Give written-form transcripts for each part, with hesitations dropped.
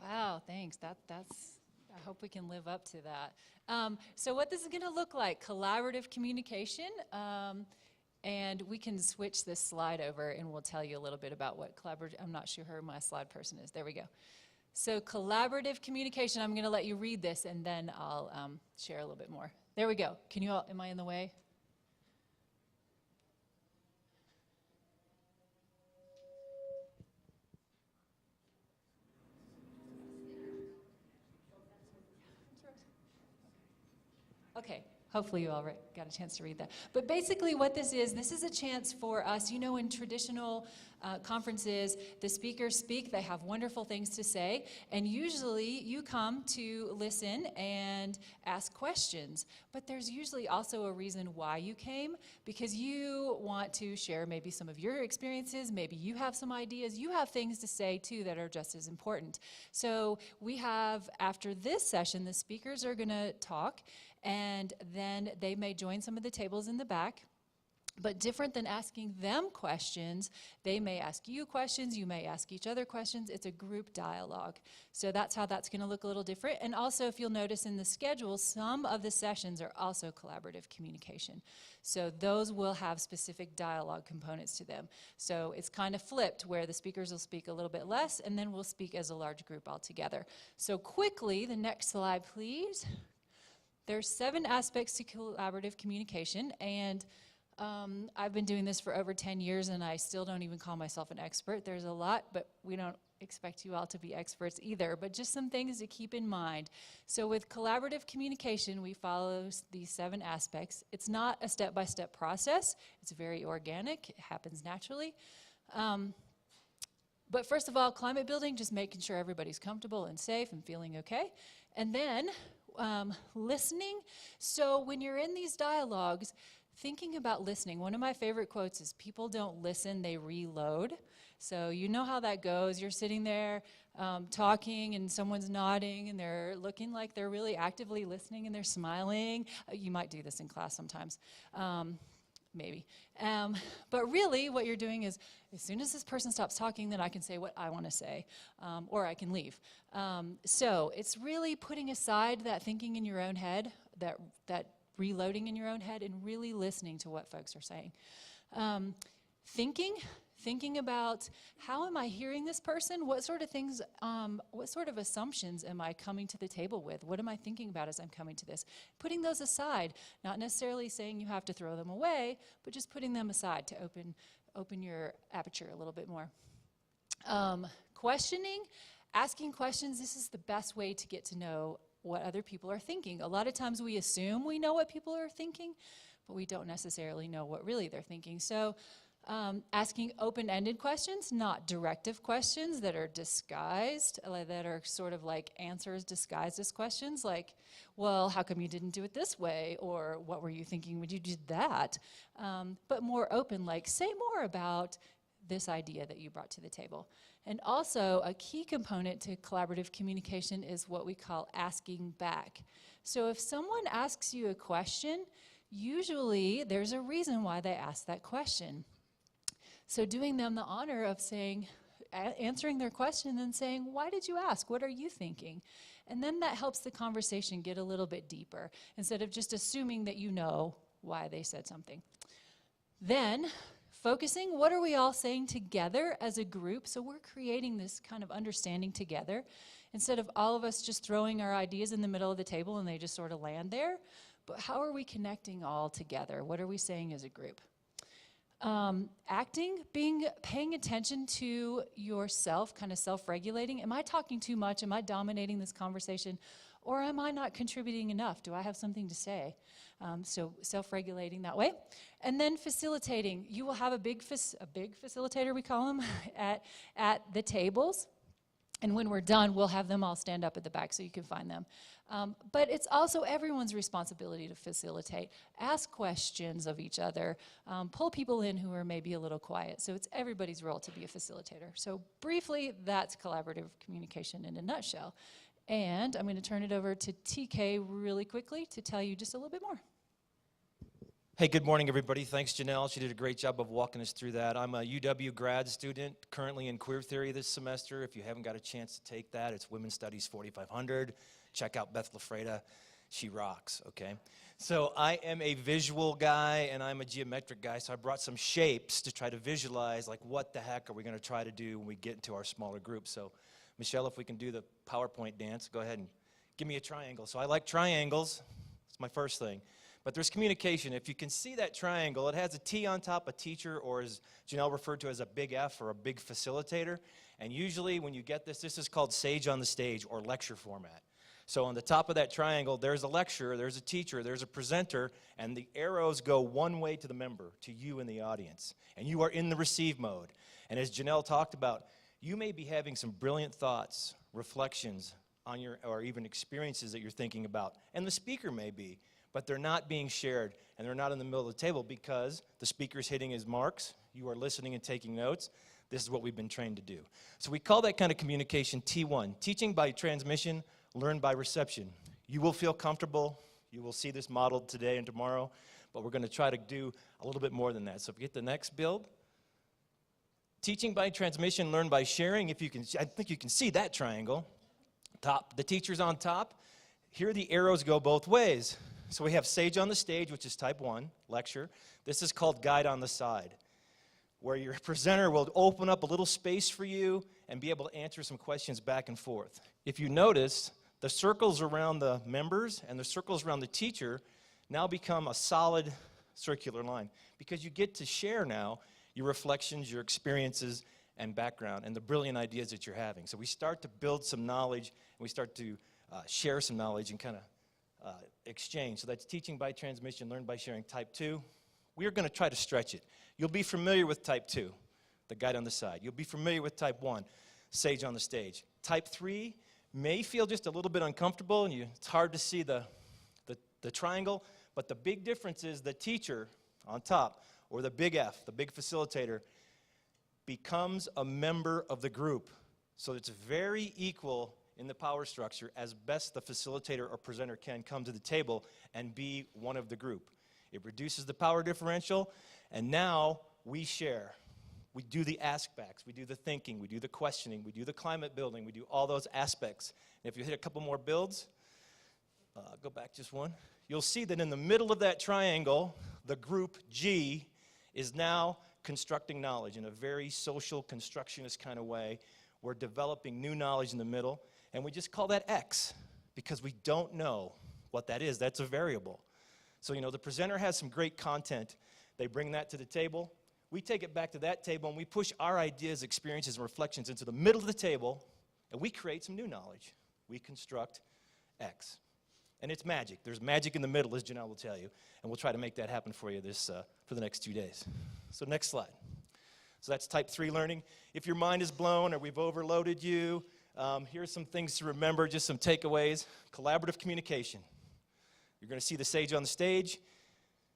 Wow, thanks. I hope we can live up to that. So what this is going to look like, collaborative communication, and we can switch this slide over and we'll tell you a little bit about what collaborative, I'm not sure who my slide person is. There we go. So collaborative communication, I'm going to let you read this and then I'll share a little bit more. There we go. Can you all, am I in the way? Okay, hopefully you all got a chance to read that. But basically what this is a chance for us, you know, in traditional conferences, the speakers speak, they have wonderful things to say, and usually you come to listen and ask questions. But there's usually also a reason why you came, because you want to share maybe some of your experiences, maybe you have some ideas, you have things to say too that are just as important. So we have, after this session, the speakers are gonna talk, and then they may join some of the tables in the back. But different than asking them questions, they may ask you questions, you may ask each other questions. It's a group dialogue. So that's how that's going to look a little different. And also, if you'll notice in the schedule, some of the sessions are also collaborative communication. So those will have specific dialogue components to them. So it's kind of flipped, where the speakers will speak a little bit less, and then we'll speak as a large group altogether. So quickly, the next slide, please. There's 7 aspects to collaborative communication, and I've been doing this for over 10 years and I still don't even call myself an expert. There's a lot, but we don't expect you all to be experts either, but just some things to keep in mind. So with collaborative communication, we follow these 7 aspects. It's not a step-by-step process. It's very organic. It happens naturally. But first of all, climate building, just making sure everybody's comfortable and safe and feeling okay. And then listening. So when you're in these dialogues, thinking about listening, one of my favorite quotes is, people don't listen, they reload. So you know how that goes. You're sitting there talking and someone's nodding and they're looking like they're really actively listening and they're smiling. You might do this in class sometimes, maybe. But really what you're doing is, as soon as this person stops talking, then I can say what I want to say, or I can leave. So it's really putting aside that thinking in your own head, that reloading in your own head, and really listening to what folks are saying. Thinking about, how am I hearing this person? What sort of things, what sort of assumptions am I coming to the table with? What am I thinking about as I'm coming to this? Putting those aside, not necessarily saying you have to throw them away, but just putting them aside to open your aperture a little bit more. Questioning, asking questions, this is the best way to get to know what other people are thinking. A lot of times we assume we know what people are thinking, but we don't necessarily know what really they're thinking. So asking open-ended questions, not directive questions that are disguised, that are sort of like answers disguised as questions, like, well, how come you didn't do it this way? Or what were you thinking when you did that? But more open, like, say more about this idea that you brought to the table. And also, a key component to collaborative communication is what we call asking back. So if someone asks you a question, usually there's a reason why they asked that question. So doing them the honor of saying, answering their question and saying, why did you ask? What are you thinking? And then that helps the conversation get a little bit deeper, instead of just assuming that you know why they said something. Then, focusing, what are we all saying together as a group? So we're creating this kind of understanding together, instead of all of us just throwing our ideas in the middle of the table and they just sort of land there. But how are we connecting all together? What are we saying as a group? Acting, paying attention to yourself, kind of self-regulating. Am I talking too much? Am I dominating this conversation? Or am I not contributing enough? Do I have something to say? So self-regulating that way. And then facilitating. You will have a big facilitator, we call them, at the tables. And when we're done, we'll have them all stand up at the back so you can find them. But it's also everyone's responsibility to facilitate. Ask questions of each other. Pull people in who are maybe a little quiet. So it's everybody's role to be a facilitator. So briefly, that's collaborative communication in a nutshell. And I'm going to turn it over to TK really quickly to tell you just a little bit more. Hey, good morning, everybody. Thanks, Janelle. She did a great job of walking us through that. I'm a UW grad student, currently in queer theory this semester. If you haven't got a chance to take that, it's Women's Studies 4500. Check out Beth LaFreda. She rocks, okay? So I am a visual guy, and I'm a geometric guy, so I brought some shapes to try to visualize, like, what the heck are we going to try to do when we get into our smaller group. So, Michelle, if we can do the PowerPoint dance, go ahead and give me a triangle. So I like triangles. It's my first thing. But there's communication. If you can see that triangle, it has a T on top, a teacher, or as Janelle referred to as a big F, or a big facilitator. And usually when you get this is called sage on the stage, or lecture format. So on the top of that triangle, there's a lecturer, there's a teacher, there's a presenter, and the arrows go one way to the member, to you in the audience. And you are in the receive mode. And as Janelle talked about, you may be having some brilliant thoughts, reflections on your, or even experiences that you're thinking about. And the speaker may be. But they're not being shared, and they're not in the middle of the table because the speaker's hitting his marks, you are listening and taking notes. This is what we've been trained to do. So we call that kind of communication T1, teaching by transmission, learn by reception. You will feel comfortable. You will see this modeled today and tomorrow, but we're going to try to do a little bit more than that. So if we get the next build, teaching by transmission, learn by sharing. If you can, I think you can see that triangle. Top, the teacher's on top. Here the arrows go both ways. So we have sage on the stage, which is type 1, lecture. This is called guide on the side, where your presenter will open up a little space for you and be able to answer some questions back and forth. If you notice, the circles around the members and the circles around the teacher now become a solid circular line because you get to share now your reflections, your experiences, and background, and the brilliant ideas that you're having. So we start to build some knowledge, and we start to share some knowledge and kind of exchange. So that's teaching by transmission, learn by sharing. Type 2, we are going to try to stretch it. You'll be familiar with type 2, the guide on the side. You'll be familiar with type 1, sage on the stage. Type 3 may feel just a little bit uncomfortable, and it's hard to see the triangle, but the big difference is the teacher on top, or the big F, the big facilitator, becomes a member of the group. So it's very equal in the power structure as best the facilitator or presenter can come to the table and be one of the group. It reduces the power differential, and now we share. We do the ask-backs, we do the thinking, we do the questioning, we do the climate building, we do all those aspects. And if you hit a couple more builds, go back just one, you'll see that in the middle of that triangle, the group G is now constructing knowledge in a very social, constructionist kind of way. We're developing new knowledge in the middle. And we just call that X because we don't know what that is. That's a variable. So, you know, the presenter has some great content. They bring that to the table. We take it back to that table, and we push our ideas, experiences, and reflections into the middle of the table, and we create some new knowledge. We construct X. And it's magic. There's magic in the middle, as Janelle will tell you, and we'll try to make that happen for you for the next 2 days. So next slide. So that's type 3 learning. If your mind is blown or we've overloaded you, here's some things to remember, just some takeaways. Collaborative communication. You're going to see the sage on the stage.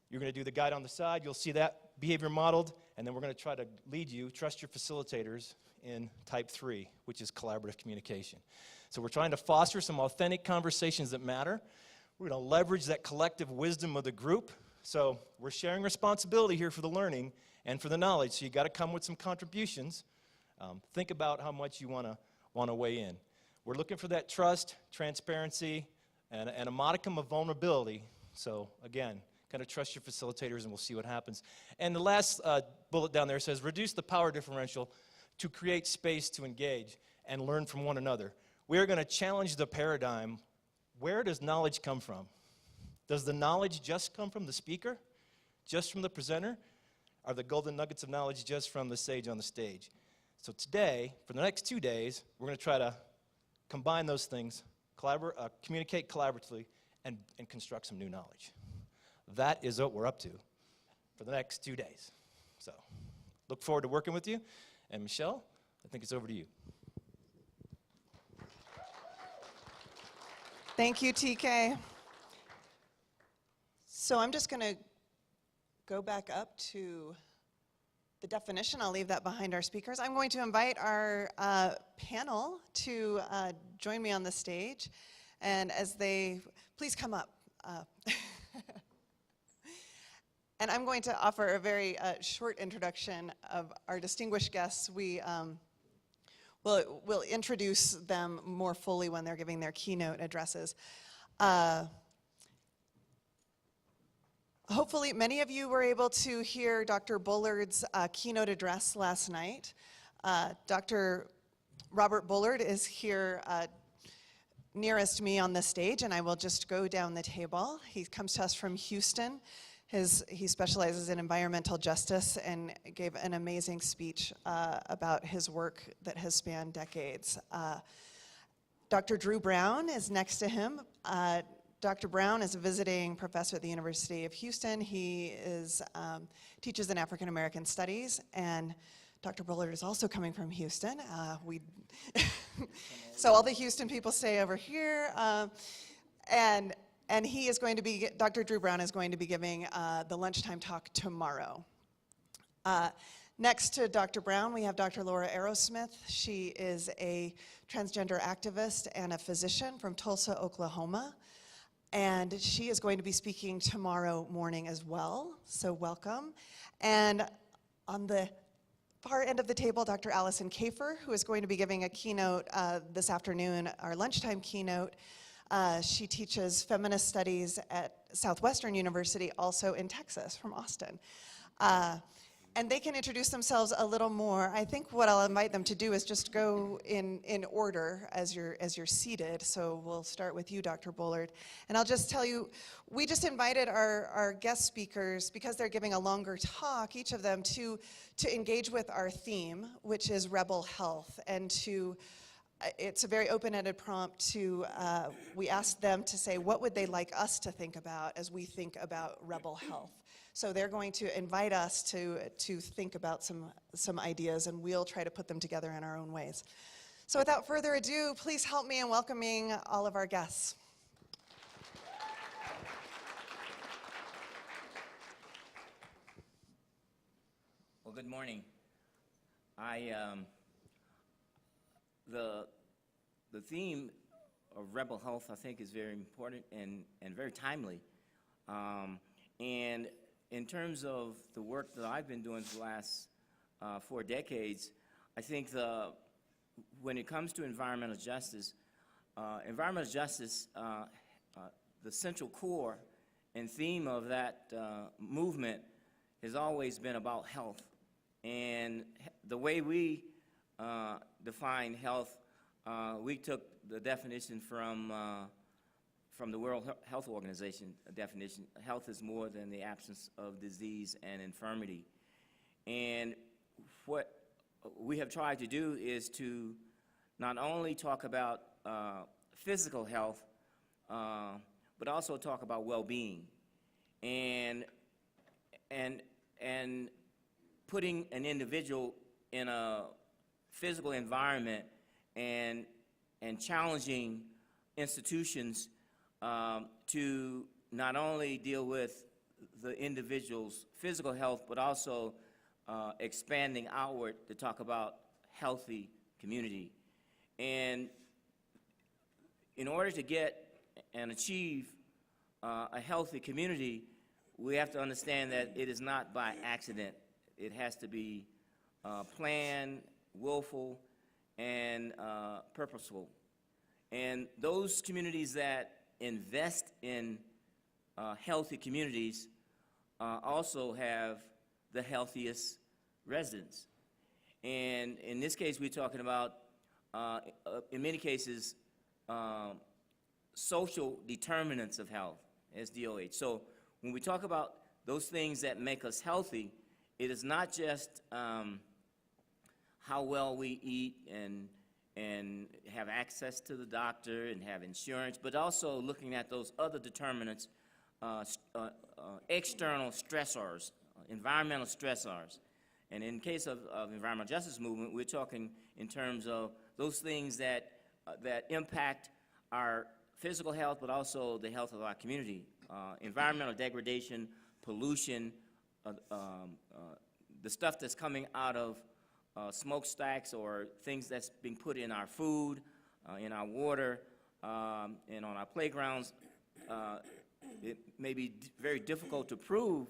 You're going to do the guide on the side. You'll see that behavior modeled, and then we're going to try to lead you, trust your facilitators in type 3, which is collaborative communication. So we're trying to foster some authentic conversations that matter. We're going to leverage that collective wisdom of the group. So we're sharing responsibility here for the learning and for the knowledge. So you got to come with some contributions. Think about how much you want to weigh in. We're looking for that trust, transparency, and a modicum of vulnerability. So again, kind of trust your facilitators, and we'll see what happens. And the last bullet down there says, reduce the power differential to create space to engage and learn from one another. We are going to challenge the paradigm. Where does knowledge come from? Does the knowledge just come from the speaker? Just from the presenter? Are the golden nuggets of knowledge just from the sage on the stage? So today, for the next 2 days, we're going to try to combine those things, communicate collaboratively, and construct some new knowledge. That is what we're up to for the next 2 days. So look forward to working with you. And Michelle, I think it's over to you. Thank you, TK. So I'm just going to go back up to the definition. I'll leave that behind our speakers. I'm going to invite our panel to join me on the stage. And as they, please come up. And I'm going to offer a very short introduction of our distinguished guests. We'll introduce them more fully when they're giving their keynote addresses. Hopefully, many of you were able to hear Dr. Bullard's keynote address last night. Dr. Robert Bullard is here nearest me on the stage, and I will just go down the table. He comes to us from Houston. He specializes in environmental justice and gave an amazing speech about his work that has spanned decades. Dr. Drew Brown is next to him. Dr. Brown is a visiting professor at the University of Houston. He teaches in African American studies, and Dr. Bullard is also coming from Houston. So all the Houston people stay over here, and he is going to be, Dr. Drew Brown is going to be giving the lunchtime talk tomorrow. Next to Dr. Brown, we have Dr. Laura Arrowsmith. She is a transgender activist and a physician from Tulsa, Oklahoma. And she is going to be speaking tomorrow morning as well, so welcome. And on the far end of the table, Dr. Allison Kafer, who is going to be giving a keynote this afternoon, our lunchtime keynote. She teaches feminist studies at Southwestern University, also in Texas, from Austin. And they can introduce themselves a little more. I think what I'll invite them to do is just go in order as you're seated. So we'll start with you, Dr. Bullard. And I'll just tell you, we just invited our guest speakers, because they're giving a longer talk, each of them to engage with our theme, which is Rebel Health, and it's a very open-ended prompt we asked them to say, what would they like us to think about as we think about Rebel Health? So they're going to invite us to think about some ideas, and we'll try to put them together in our own ways. So without further ado, please help me in welcoming all of our guests. Well, good morning. The theme of Rebel Health, I think, is very important and very timely. And in terms of the work that I've been doing for the last 4 decades, I think when it comes to environmental justice, the central core and theme of that movement has always been about health. And the way we define health, we took the definition from the World Health Organization definition. Health is more than the absence of disease and infirmity. And what we have tried to do is to not only talk about physical health, but also talk about well-being and putting an individual in a physical environment and challenging institutions to not only deal with the individual's physical health, but also expanding outward to talk about healthy community. And in order to get and achieve a healthy community, we have to understand that it is not by accident. It has to be planned, willful, and purposeful. And those communities that invest in healthy communities also have the healthiest residents. And in this case, we're talking about, in many cases, social determinants of health, SDOH. So when we talk about those things that make us healthy, it is not just how well we eat and have access to the doctor and have insurance, but also looking at those other determinants, external stressors, environmental stressors. And in case of environmental justice movement, we're talking in terms of those things that impact our physical health, but also the health of our community. Environmental degradation, pollution, the stuff that's coming out of smokestacks or things that's being put in our food, in our water, and on our playgrounds. It may be very difficult to prove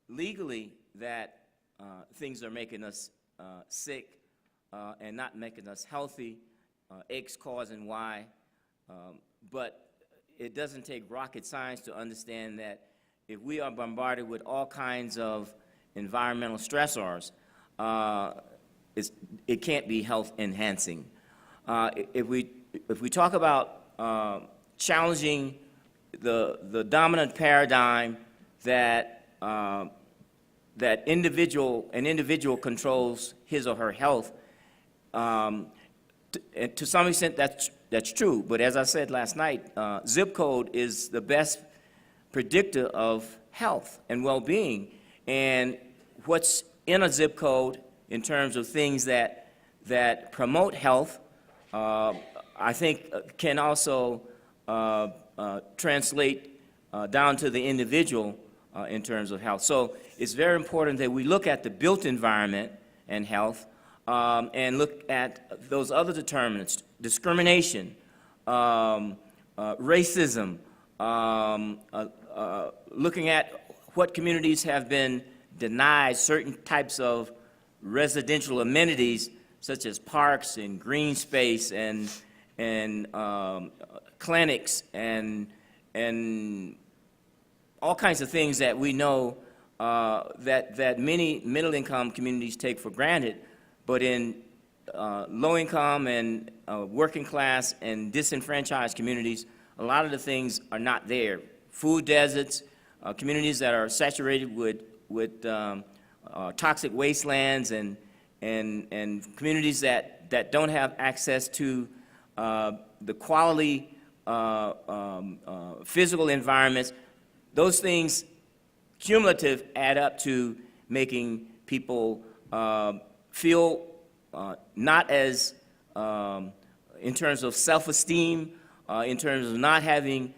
legally that things are making us sick and not making us healthy, X causing Y, but it doesn't take rocket science to understand that if we are bombarded with all kinds of environmental stressors, it can't be health enhancing. If we talk about challenging the dominant paradigm that an individual controls his or her health, to some extent that's true. But as I said last night, zip code is the best predictor of health and well-being. And what's in a zip code in terms of things that promote health, I think can also translate down to the individual in terms of health. So it's very important that we look at the built environment and health, and look at those other determinants: discrimination, racism, looking at what communities have been denied certain types of residential amenities, such as parks and green space and clinics and all kinds of things that we know that many middle-income communities take for granted, but in low-income and working class and disenfranchised communities, a lot of the things are not there. Food deserts, communities that are saturated with toxic wastelands, and communities that don't have access to the quality physical environments. Those things cumulative add up to making people feel not as, in terms of self-esteem, in terms of not having,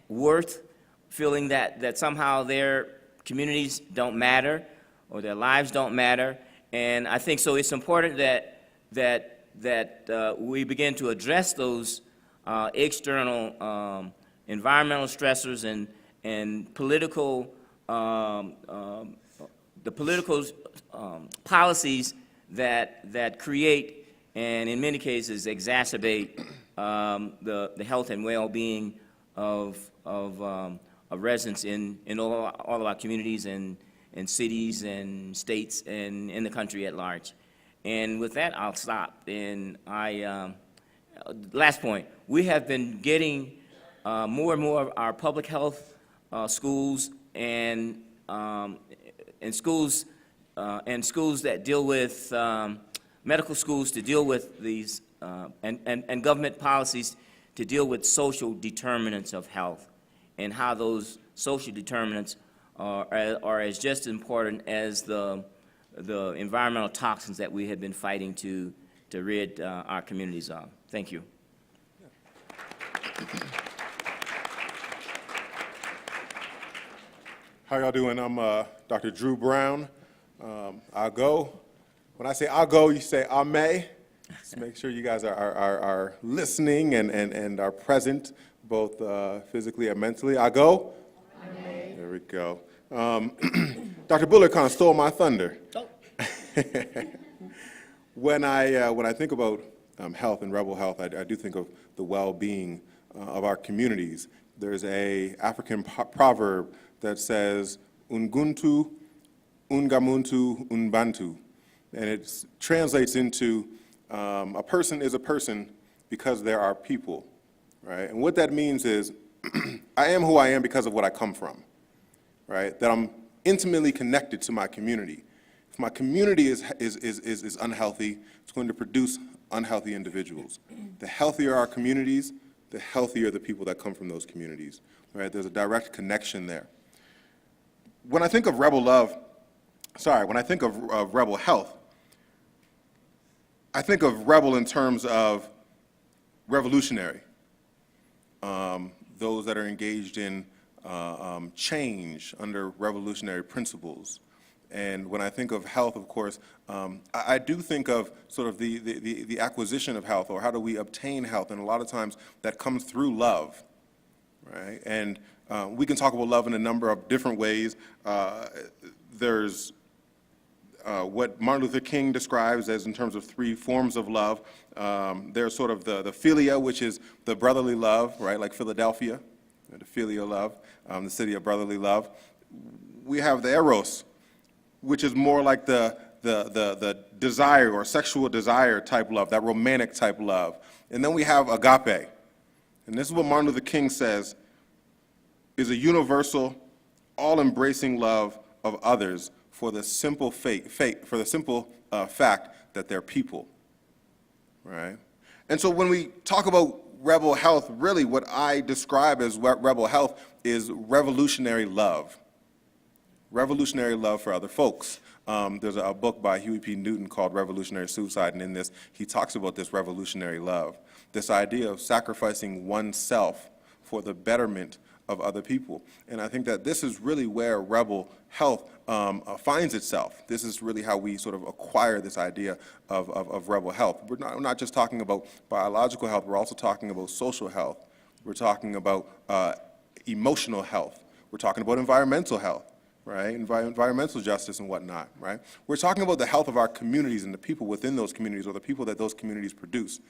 worth, feeling that somehow their communities don't matter or their lives don't matter. And I think so it's important that we begin to address those external environmental stressors and political, the political policies that create and in many cases exacerbate the health and well-being of residents in all of our communities and cities and states and in the country at large. And with that, I'll stop. And last point, we have been getting more and more of our public health schools and schools that deal with medical schools to deal with these and government policies to deal with social determinants of health, and how those social determinants are as just important as the environmental toxins that we have been fighting to rid our communities of. Thank you. How y'all doing? I'm Dr. Drew Brown. I'll go. When I say I'll go, you say I may. Just make sure you guys are listening and are present, both physically and mentally. I'll go. I may. There we go. Dr. Bullard kind of stole my thunder. Oh. When I think about health and rebel health, I do think of the well-being of our communities. There's a African proverb that says, "Unguntu, ungamuntu, unbantu," and it translates into a person is a person because there are people, right? And what that means is, I am who I am because of what I come from, right? That I'm intimately connected to my community. If my community is unhealthy, it's going to produce unhealthy individuals. The healthier our communities, the healthier the people that come from those communities, right? There's a direct connection there. When I think of rebel health, I think of rebel in terms of revolutionary, those that are engaged in change under revolutionary principles. And when I think of health, of course, I do think of sort of the acquisition of health, or how do we obtain health, and a lot of times that comes through love, right? And We can talk about love in a number of different ways. There's what Martin Luther King describes as in terms of 3 forms of love. There's sort of the philia, which is the brotherly love, right, like Philadelphia, the philia love, the city of brotherly love. We have the eros, which is more like the desire or sexual desire type love, that romantic type love. And then we have agape. And this is what Martin Luther King says is a universal, all-embracing love of others for the simple fact that they're people, right? And so when we talk about rebel health, really what I describe as rebel health is revolutionary love. Revolutionary love for other folks. There's a book by Huey P. Newton called Revolutionary Suicide, and in this, he talks about this revolutionary love, this idea of sacrificing oneself for the betterment of other people. And I think that this is really where rebel health finds itself. This is really how we sort of acquire this idea of rebel health. We're not just talking about biological health, we're also talking about social health. We're talking about emotional health. We're talking about environmental health, right? Environmental justice and whatnot, right? We're talking about the health of our communities and the people within those communities or the people that those communities produce.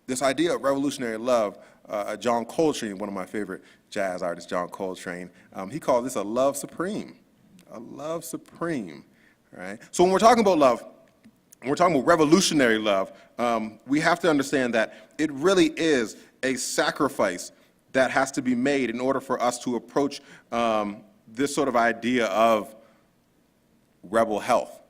This idea of revolutionary love, John Coltrane, one of my favorite jazz artists, John Coltrane, he called this a love supreme, right? So when we're talking about love, when we're talking about revolutionary love, we have to understand that it really is a sacrifice that has to be made in order for us to approach this sort of idea of rebel health.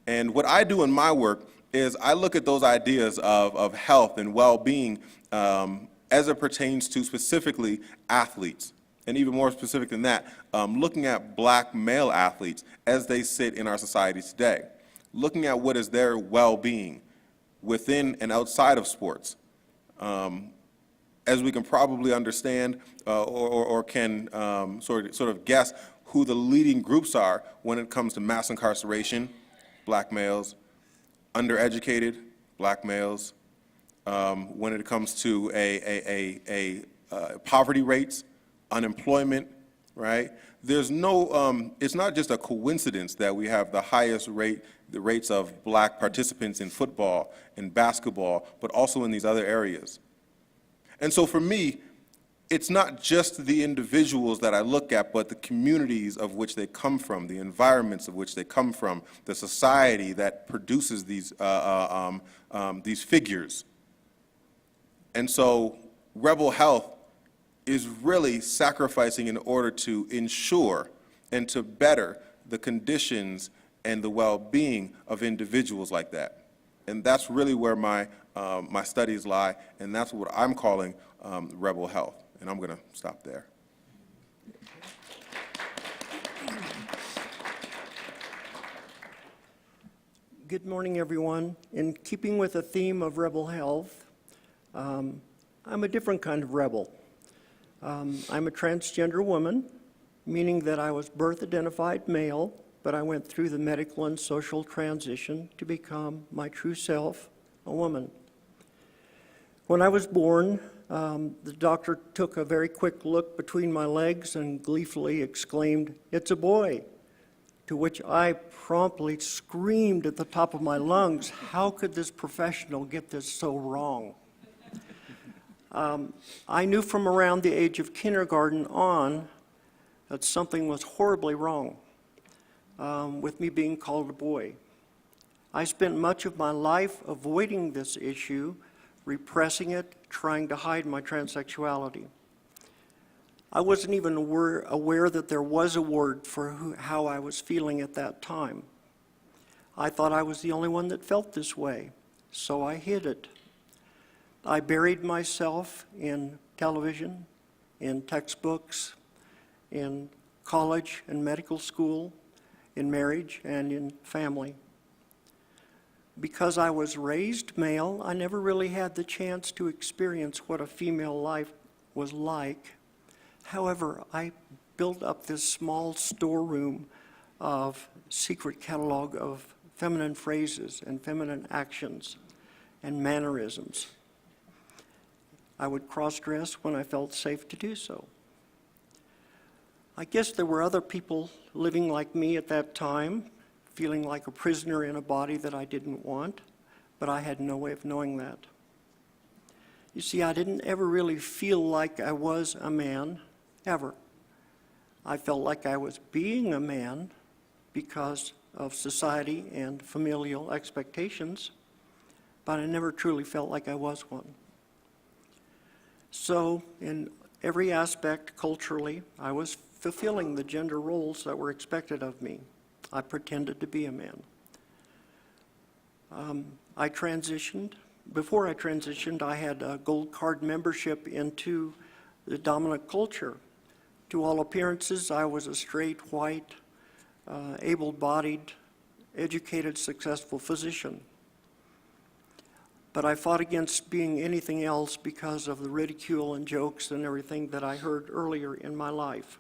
And what I do in my work is I look at those ideas of health and well-being as it pertains to specifically athletes, and even more specific than that, looking at black male athletes as they sit in our society today, looking at what is their well-being within and outside of sports. As we can probably understand or can sort of guess who the leading groups are when it comes to mass incarceration, black males, undereducated black males, when it comes to poverty rates, unemployment, right? There's no, it's not just a coincidence that we have the highest the rates of black participants in football and basketball, but also in these other areas. And so for me, it's not just the individuals that I look at, but the communities of which they come from, the environments of which they come from, the society that produces these figures. And so rebel health is really sacrificing in order to ensure and to better the conditions and the well-being of individuals like that. And that's really where my studies lie, and that's what I'm calling rebel health. And I'm going to stop there. Good morning, everyone. In keeping with the theme of rebel health, I'm a different kind of rebel. I'm a transgender woman, meaning that I was birth-identified male, but I went through the medical and social transition to become my true self, a woman. When I was born, the doctor took a very quick look between my legs and gleefully exclaimed, "It's a boy," to which I promptly screamed at the top of my lungs, how could this professional get this so wrong? I knew from around the age of kindergarten on that something was horribly wrong with me being called a boy. I spent much of my life avoiding this issue, repressing it, trying to hide my transsexuality. I wasn't even aware that there was a word for how I was feeling at that time. I thought I was the only one that felt this way, so I hid it. I buried myself in television, in textbooks, in college and medical school, in marriage, and in family. Because I was raised male, I never really had the chance to experience what a female life was like. However, I built up this small storeroom of secret catalog of feminine phrases and feminine actions and mannerisms. I would cross-dress when I felt safe to do so. I guess there were other people living like me at that time, feeling like a prisoner in a body that I didn't want, but I had no way of knowing that. You see, I didn't ever really feel like I was a man, ever. I felt like I was being a man because of society and familial expectations, but I never truly felt like I was one. So, in every aspect, culturally, I was fulfilling the gender roles that were expected of me. I pretended to be a man. I transitioned. Before I transitioned, I had a gold card membership into the dominant culture. To all appearances, I was a straight, white, able-bodied, educated, successful physician. But I fought against being anything else because of the ridicule and jokes and everything that I heard earlier in my life.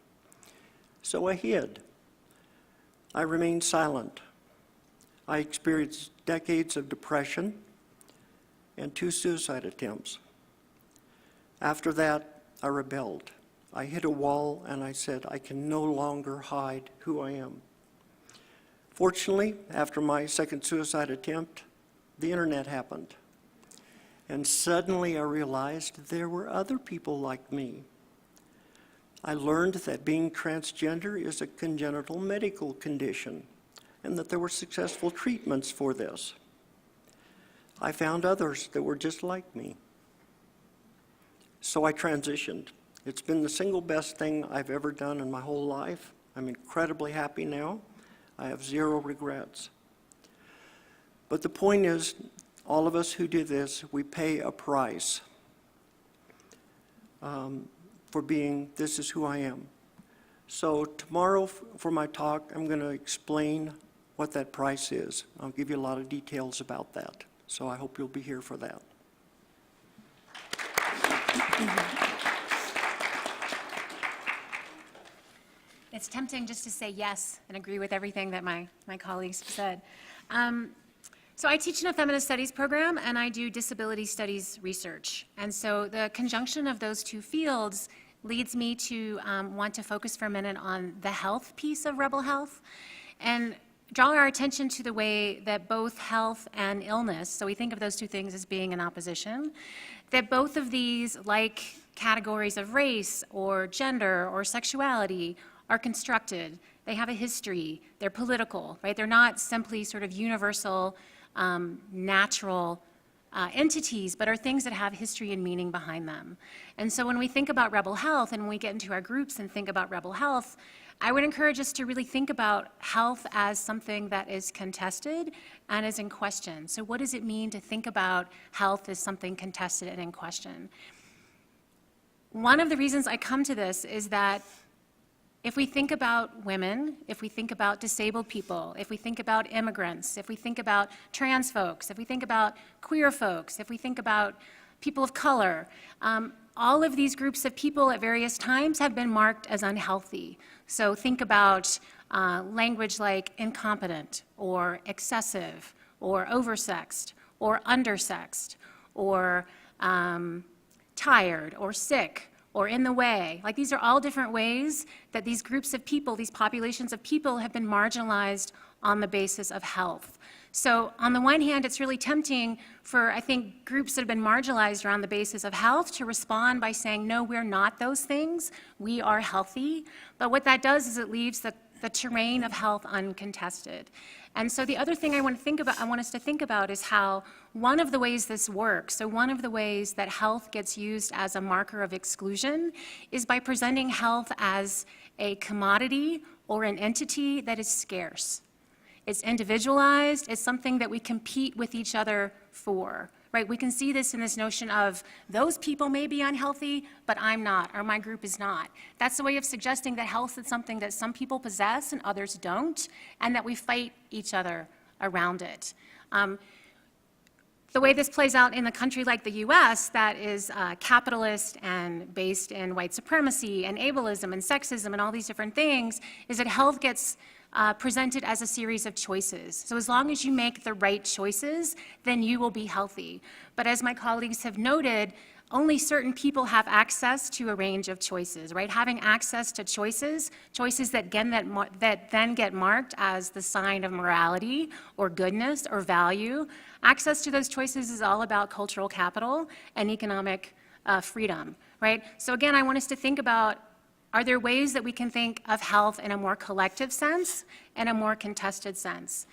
So I hid. I remained silent. I experienced decades of depression and 2 suicide attempts. After that, I rebelled. I hit a wall and I said, I can no longer hide who I am. Fortunately, after my second suicide attempt, the internet happened. And suddenly I realized there were other people like me. I learned that being transgender is a congenital medical condition and that there were successful treatments for this. I found others that were just like me. So I transitioned. It's been the single best thing I've ever done in my whole life. I'm incredibly happy now. I have 0 regrets. But the point is, all of us who do this, we pay a price for being, this is who I am. So tomorrow for my talk, I'm going to explain what that price is. I'll give you a lot of details about that. So I hope you'll be here for that. It's tempting just to say yes and agree with everything that my colleagues have said. So I teach in a feminist studies program, and I do disability studies research. And so the conjunction of those 2 fields leads me to want to focus for a minute on the health piece of Rebel Health and draw our attention to the way that both health and illness, so we think of those 2 things as being in opposition, that both of these, like categories of race or gender or sexuality, are constructed. They have a history. They're political, right? They're not simply sort of universal, natural entities, but are things that have history and meaning behind them. And so when we think about Rebel Health and when we get into our groups and think about Rebel Health, I would encourage us to really think about health as something that is contested and is in question. So what does it mean to think about health as something contested and in question? One of the reasons I come to this is that if we think about women, if we think about disabled people, if we think about immigrants, if we think about trans folks, if we think about queer folks, if we think about people of color, all of these groups of people at various times have been marked as unhealthy. So think about language like incompetent or excessive or oversexed or undersexed or tired or sick or in the way. Like, these are all different ways that these groups of people, these populations of people, have been marginalized on the basis of health. So on the one hand, it's really tempting for, I think, groups that have been marginalized around the basis of health to respond by saying, no, we're not those things, we are healthy. But what that does is it leaves the terrain of health uncontested. And so the other thing I want us to think about is how one of the ways this works, so one of the ways that health gets used as a marker of exclusion is by presenting health as a commodity or an entity that is scarce. It's individualized, it's something that we compete with each other for, right? We can see this in this notion of those people may be unhealthy, but I'm not, or my group is not. That's a way of suggesting that health is something that some people possess and others don't, and that we fight each other around it. The way this plays out in a country like the US that is capitalist and based in white supremacy and ableism and sexism and all these different things is that health gets presented as a series of choices. So as long as you make the right choices, then you will be healthy. But as my colleagues have noted, only certain people have access to a range of choices, right? Having access to choices that then get marked as the sign of morality or goodness or value. Access to those choices is all about cultural capital and economic freedom, right? So again, I want us to think about, are there ways that we can think of health in a more collective sense and a more contested sense?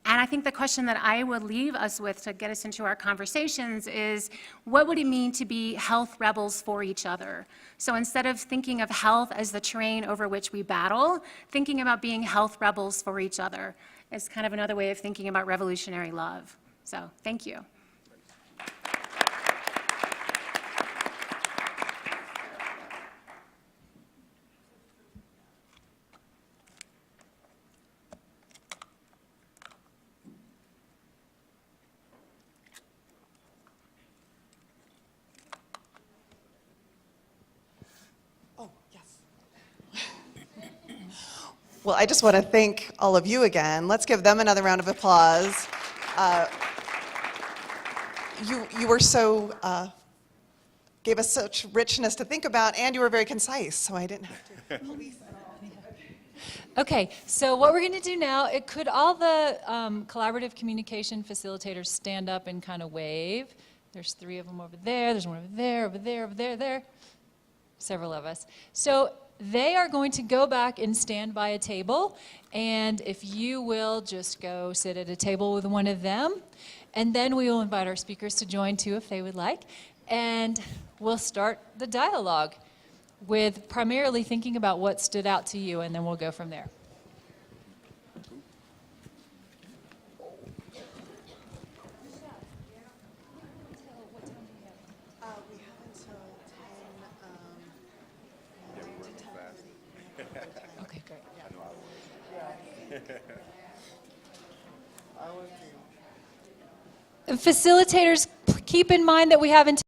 And I think the question that I would leave us with to get us into our conversations is, what would it mean to be health rebels for each other? So instead of thinking of health as the terrain over which we battle, thinking about being health rebels for each other is kind of another way of thinking about revolutionary love. So thank you. Well, I just want to thank all of you again. Let's give them another round of applause. You were so, gave us such richness to think about, and you were very concise, so I didn't have to police at all. Okay, so what we're going to do now, could all the collaborative communication facilitators stand up and kind of wave? There's 3 of them over there, there's one over there, over there, over there, there. Several of us. So they are going to go back and stand by a table, and if you will just go sit at a table with one of them, and then we will invite our speakers to join too if they would like, and we'll start the dialogue with primarily thinking about what stood out to you, and then we'll go from there. Okay, great. Facilitators, keep in mind that we have until